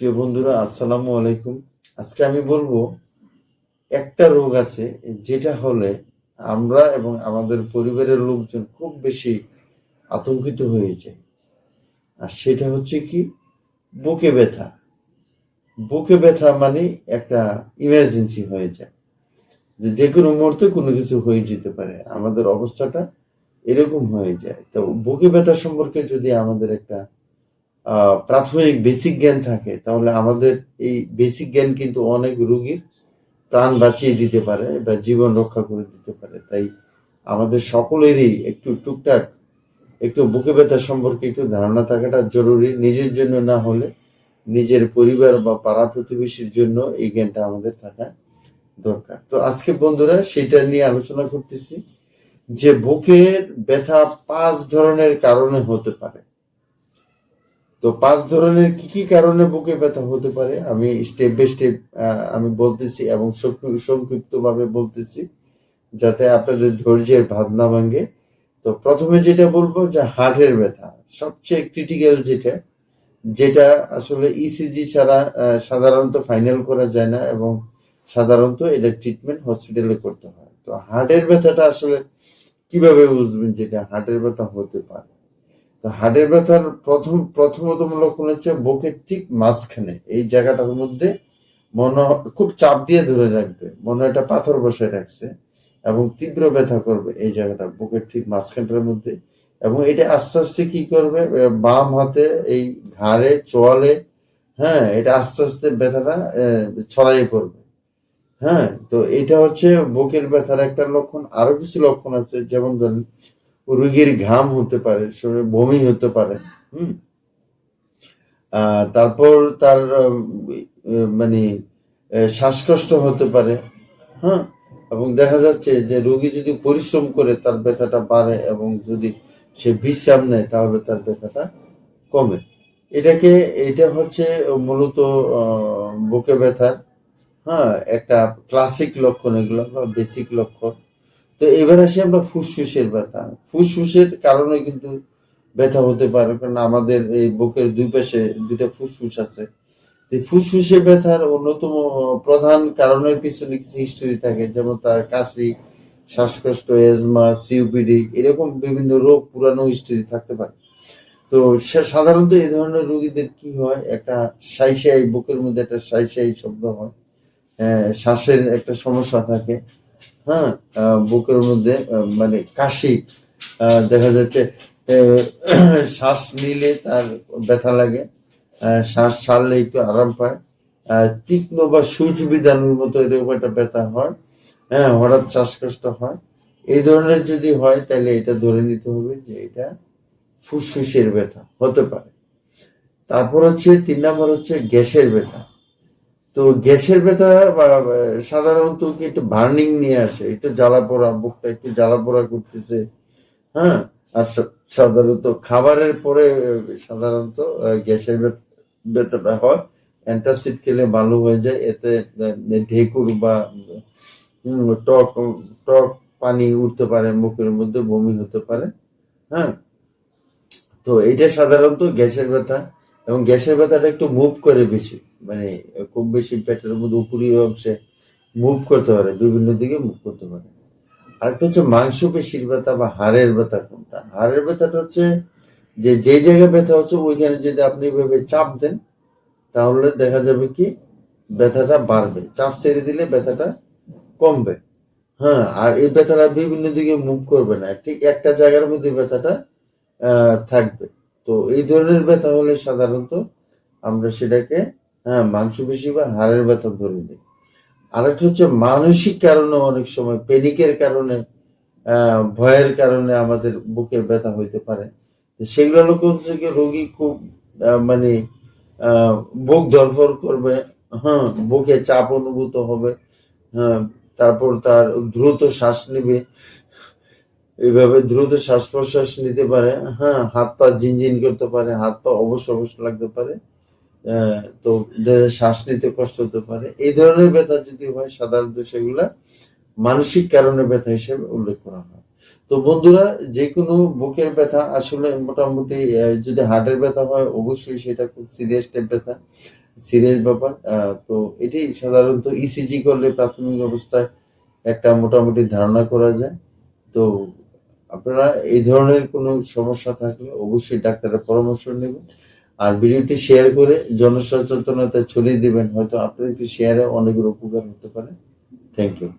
প্রিয় বন্ধুরা, আসসালামু আলাইকুম। আজকে আমি বলবো একটা রোগ আছে যেটা হলে আমরা এবং আমাদের পরিবারের লোকজন খুব বেশি আতঙ্কিত হয়ে যায়। আর সেটা হচ্ছে কি, বুকে ব্যথা। বুকে ব্যথা মানে একটা ইমার্জেন্সি হয়ে যায়, যে কোনো মুহূর্তে কোনো কিছু হয়ে যেতে পারে। আমাদের অবস্থাটা এরকম হয়ে যায়। তো বুকে ব্যথা সম্পর্কে যদি আমাদের একটা প্রাথমিক বেসিক জ্ঞান থাকে, তাহলে আমাদের এই বেসিক জ্ঞান কিন্তু অনেক রোগীর প্রাণ বাঁচিয়ে দিতে পারে বা জীবন রক্ষা করে দিতে পারে। তাই আমাদের সকলেরই একটু টুকটাক একটু বুকে ব্যথা সম্পর্কে একটু ধারণা থাকাটা জরুরি। নিজের জন্য না হলে নিজের পরিবার বা পাড়া প্রতিবেশীর জন্য এই জ্ঞানটা আমাদের থাকা দরকার। তো আজকে বন্ধুরা সেটা নিয়ে আলোচনা করতেছি যে বুকের ব্যথা ৫ ধরনের কারণে হতে পারে। তো ৫ ধরনের কি কি কারণে বুকে ব্যথা হতে পারে আমি স্টেপ বাই স্টেপ আমি বলতেছি এবং সংক্ষিপ্ত ভাবে বলতেছি, যাতে আপনাদের ধৈর্যের বাঁধ না ভাঙে। তো প্রথমে যেটা বলবো যে হার্টের ব্যথা সবচেয়ে ক্রিটিক্যাল, যেটা যেটা আসলে ইসিজি ছাড়া সাধারণত ফাইনাল করা যায় না, এবং সাধারণত এটা ট্রিটমেন্ট হসপিটালে করতে হয়। তো হার্টের ব্যথাটা আসলে কিভাবে বুঝবেন যেটা হার্টের ব্যথা হতে পারে? তো হার্টের ব্যথার প্রথমতম লক্ষণ হচ্ছে বুকের ঠিক মাঝখানে এই জায়গাটার মধ্যে খুব চাপ দিয়ে ধরে রাখবে, মনে হয় একটা পাথর বসায় রাখছে, এবং তীব্র ব্যথা করবে এই জায়গাটা বুকের ঠিক মাঝখানটার মধ্যে। এবং এটা আস্তে আস্তে কি করবে, বাম হাতে এই ঘাড়ে চোয়ালে, হ্যাঁ, এটা আস্তে আস্তে ব্যথাটা ছড়াইয়ে পড়বে। হ্যাঁ, তো এটা হচ্ছে বুকের ব্যথার একটা লক্ষণ। আরো কিছু লক্ষণ আছে, যেমন ধরেন রোগীর ঘাম হতে পারে, শরীরে বমি হতে পারে। হুম। তারপর তার মানে শ্বাসকষ্ট হতে পারে। হ্যাঁ, এবং দেখা যাচ্ছে যে রোগী যদি পরিশ্রম করে তার ব্যথাটা বাড়ে, এবং যদি সে বিশ্রাম নেয় তাহলে তার ব্যথাটা কমে। এটাকে এটা হচ্ছে মূলত বুকে ব্যথার, হ্যাঁ, একটা ক্লাসিক লক্ষণ, এগুলো বা বেসিক লক্ষণ। তো এবার আসি আমরা ফুসফুসের ব্যথা। ফুসফুসের কারণে কিন্তু ব্যথা হতে পারে, কারণ আমাদের এই বুকের দুই পাশে দুইটা ফুসফুস আছে। ফুসফুসে ব্যথার অন্যতম প্রধান কারণের পিছনে কিছু হিস্টোরি থাকে, যেমন তার কাশি, শ্বাসকষ্ট, এজমা, সিওপিডি, এরকম বিভিন্ন রোগ পুরানো হিস্টোরি থাকতে পারে। তো সাধারণত এই ধরনের রোগীদের কি হয়, একটা সাই বুকের মধ্যে একটা সাই শব্দ হয়, শ্বাসের একটা সমস্যা থাকে। হ্যাঁ, বুকের মধ্যে মানে কাশি, দেখা যাচ্ছে শ্বাস নিলে তার ব্যথা লাগে, শ্বাস ছাড়লে একটু আরাম পায়, তীক্ষ্ণ বা সূচ বিধানোর মতো এরকম একটা ব্যথা হয়। হ্যাঁ, হঠাৎ শ্বাসকষ্ট হয়। এই ধরনের যদি হয় তাহলে এটা ধরে নিতে হবে যে এটা ফুসফুসের ব্যথা হতে পারে। তারপর হচ্ছে ৩ নম্বর হচ্ছে গ্যাসের ব্যথা। তো গ্যাসের ব্যথা সাধারণত কি একটু বার্নিং নিয়ে আসে, একটু জ্বালা পোড়া, বুকটা একটু জ্বালা পোড়া করতেছে। হ্যাঁ, আর সাধারণত খাবারের পরে সাধারণত গ্যাসের ব্যথাটা হয়। অ্যান্টাসিড খেলে ভালো হয়ে যায়। এতে ঢেকুর বা টক টক পানি উঠতে পারে মুখের মধ্যে, বমি হতে পারে। হ্যাঁ, তো এটা সাধারণত গ্যাসের ব্যথা। এবং গ্যাসের ব্যথাটা একটু মুভ করে বেশি, মানে খুব বেশি পেটের মধ্যে উপরিয় অংশে মুভ করতে পারে, বিভিন্ন দিকে মুভ করতে পারে। আরেকটা হচ্ছে মাংসপেশির ব্যথা বা হাড়ের ব্যথা। কোনটা হাড়ের ব্যথাটা হচ্ছে যে যে জায়গায় ব্যথা হচ্ছে ওইখানে যদি আপনি এভাবে চাপ দেন, তাহলে দেখা যাবে কি ব্যথাটা বাড়বে, চাপ ছেড়ে দিলে ব্যথাটা কমবে। হ্যাঁ, আর এই ব্যথাটা বিভিন্ন দিকে মুভ করবে না, ঠিক একটা জায়গার মধ্যে ব্যথাটা থাকবে। তো এই ধরনের ব্যথা হলে সাধারণত আমরা সেটাকে, হ্যাঁ, মাংসপেশি বা হাড়ের ব্যথা ধরে নিই। আরেকটা হচ্ছে মানসিক কারণে, অনেক সময় প্যানিকের কারণে, ভয়ের কারণে আমাদের বুকে ব্যথা হইতে পারে। সেগুলো লোক হচ্ছে কি রোগী খুব মানে বুক ধড়ফড় করবে, হ্যাঁ, বুকে চাপ অনুভূত হবে, হ্যাঁ, তারপর তার দ্রুত শ্বাস নেবে, এইভাবে দ্রুত শ্বাস প্রশ্বাস নিতে পারে। হ্যাঁ, হাত পা ঝিনঝিন করতে পারে, হাত পা অবশ অবশ লাগতে পারে। তো শ্বাস নিতে কষ্ট হতে পারে। এই ধরনের ব্যথা যদি হয় সাধারণত সেগুলা মানসিক কারণে ব্যথা হিসেবে উল্লেখ করা হয়। তো বন্ধুরা, যে কোনো বুকের ব্যথা আসলে মোটামুটি, যদি হার্টের ব্যথা হয় অবশ্যই সেটা খুব সিরিয়াস টাইপ ব্যথা। সিরিয়াস ব্যাপার। তো এটি সাধারণত ইসিজি করলে প্রাথমিক অবস্থায় একটা মোটামুটি ধারণা করা যায়। তো আপনারা এই ধরনের কোনো সমস্যা থাকলে অবশ্যই ডাক্তারের পরামর্শ নেবেন। আর ভিডিওটি শেয়ার করে জনসচেতনতা ছড়িয়ে দিবেন, হয়তো আপনার একটি শেয়ারে অনেকের উপকার হতে পারে। Thank you.